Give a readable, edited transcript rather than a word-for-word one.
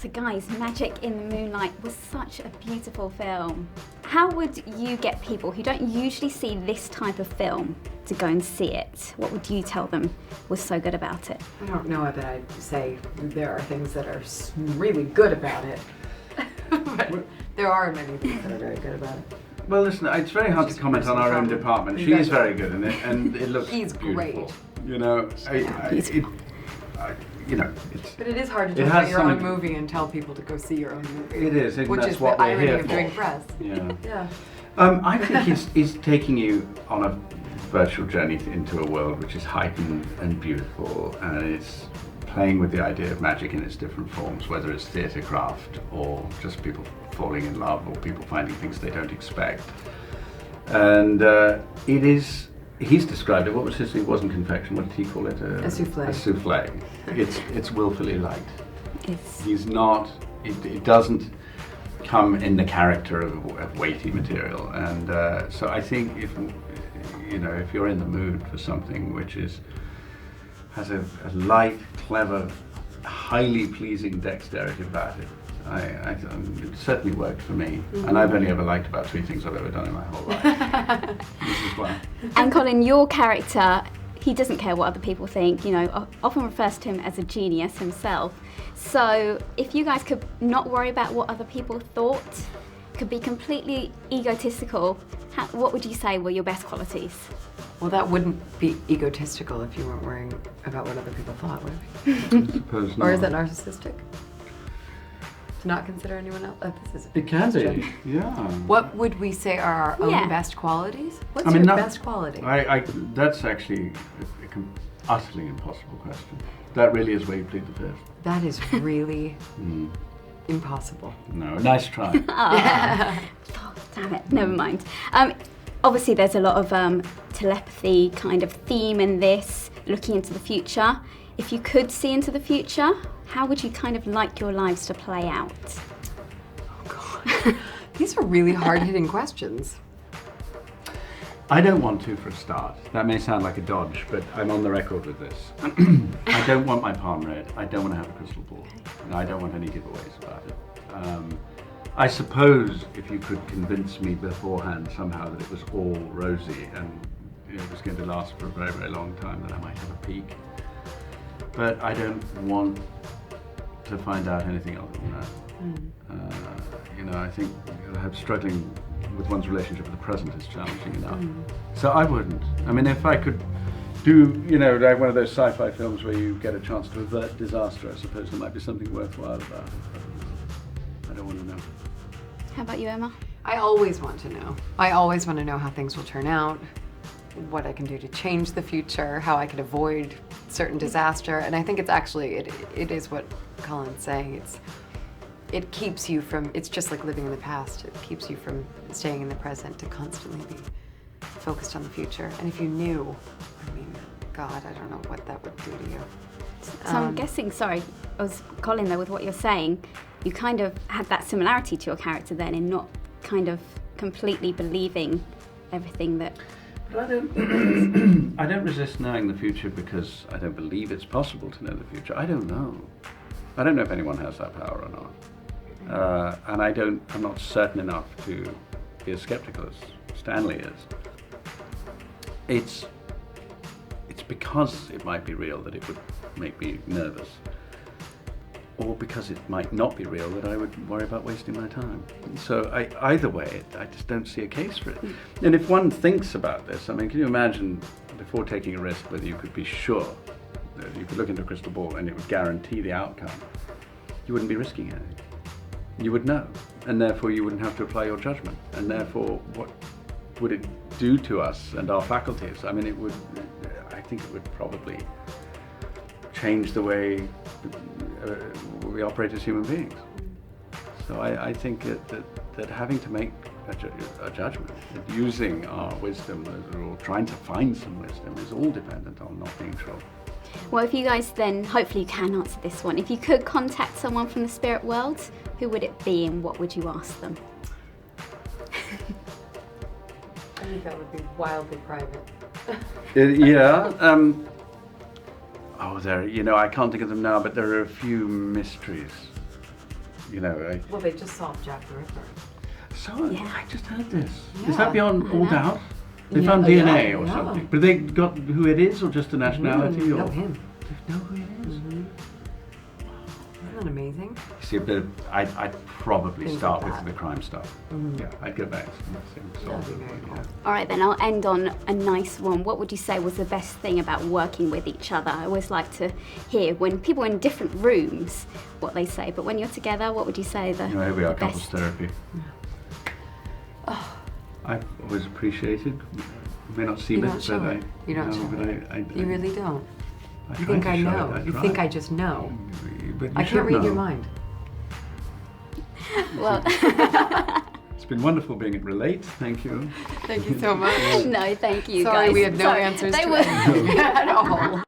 So guys, Magic in the Moonlight was such a beautiful film. How would you get people who don't usually see this type of film to go and see it? What would you tell them was so good about it? I don't know that I'd say there are things that are really good about it, but there are many things that are very good about it. Well, listen, it's very hard to comment on our own department. She is very good in it, and it looks He's beautiful. great. You know, you know, But it is hard to talk about your own movie and tell people to go see your own movie. It is, and which that's is what the we're irony here of for. doing press. Yeah. Yeah. I think he's taking you on a virtual journey into a world which is heightened and beautiful, and it's playing with the idea of magic in its different forms, whether it's theatre craft or just people falling in love or people finding things they don't expect. And it is, he's described it, what was his, it wasn't confection, what did he call it? A souffle. A souffle. It's willfully light. He's not, it doesn't come in the character of weighty material. And so I think if you're in the mood for something which has a light, clever, highly pleasing dexterity about it, it certainly worked for me. Mm-hmm. And I've only ever liked about 3 things I've ever done in my whole life. This is one. And Colin, your character, he doesn't care what other people think, often refers to him as a genius himself. So if you guys could not worry about what other people thought, could be completely egotistical, what would you say were your best qualities? Well, that wouldn't be egotistical if you weren't worrying about what other people thought, would it? I suppose not. Or is that narcissistic? To not consider anyone else? Oh, this is it can be, yeah. What would we say are our own best qualities? What's your best quality? That's actually an utterly impossible question. That really is where you plead the fifth. That is really impossible. No, nice try. Oh, damn it, never mind. Obviously there's a lot of telepathy kind of theme in this, looking into the future. If you could see into the future, how would you kind of like your lives to play out? Oh God, these are really hard-hitting questions. I don't want to, for a start. That may sound like a dodge, but I'm on the record with this. I don't want my palm read. I don't want to have a crystal ball. And I don't want any giveaways about it. I suppose if you could convince me beforehand somehow that it was all rosy and it was going to last for a very, very long time, then I might have a peek. But I don't want to find out anything other than that. I think struggling with one's relationship with the present is challenging enough. So I wouldn't. I mean, if I could do, like one of those sci-fi films where you get a chance to avert disaster, I suppose there might be something worthwhile about it. But I don't want to know. How about you, Emma? I always want to know. I always want to know how things will turn out, what I can do to change the future, how I can avoid certain disaster. And I think it's actually, it is what Colin's saying. It keeps you from, it's just like living in the past. It keeps you from staying in the present to constantly be focused on the future. And if you knew, God, I don't know what that would do to you. So I'm guessing, Colin, though, with what you're saying, you kind of had that similarity to your character then in not kind of completely believing everything that... But I don't resist knowing the future because I don't believe it's possible to know the future. I don't know. I don't know if anyone has that power or not. And I'm not certain enough to be as skeptical as Stanley is. It's because it might be real that it would make me nervous. Or because it might not be real that I would worry about wasting my time. So either way, I just don't see a case for it. And if one thinks about this, can you imagine before taking a risk whether you could be sure that you could look into a crystal ball and it would guarantee the outcome? You wouldn't be risking anything. You would know, and therefore you wouldn't have to apply your judgment. And therefore, what would it do to us and our faculties? I think it would probably change the way we operate as human beings. So I think that having to make a judgment, that using our wisdom, or trying to find some wisdom, is all dependent on not being sure. Well, if you guys then, hopefully you can answer this one. If you could contact someone from the spirit world, who would it be and what would you ask them? I think that would be wildly private. I can't think of them now, but there are a few mysteries you know. Well, they just solved Jack the Ripper. So Yeah. I just heard this. Yeah. Is that beyond all know. doubt? They Yeah, found yeah, DNA or yeah. something, but they got who it is, or just a nationality, or No, him. they know who it is. Isn't that amazing? See, but I'd probably Things start like with that. the crime stuff. Yeah, I'd go back and solve That'd it. be very cool. Yeah. All right, then I'll end on a nice one. What would you say was the best thing about working with each other? I always like to hear when people are in different rooms what they say, but when you're together, what would you say the You know, here we are, the couples best? therapy. I've always appreciated. You may not seem You it, don't but show I. it. You don't no, show but it. I You really don't. I You try think to I show know. it, You try. think I just know. But you I should can't read your know. mind. Well, It's been wonderful being at Relate. Thank you. Thank you so much. no, thank you Sorry, guys. we had no Sorry, answers they to were- anything at all.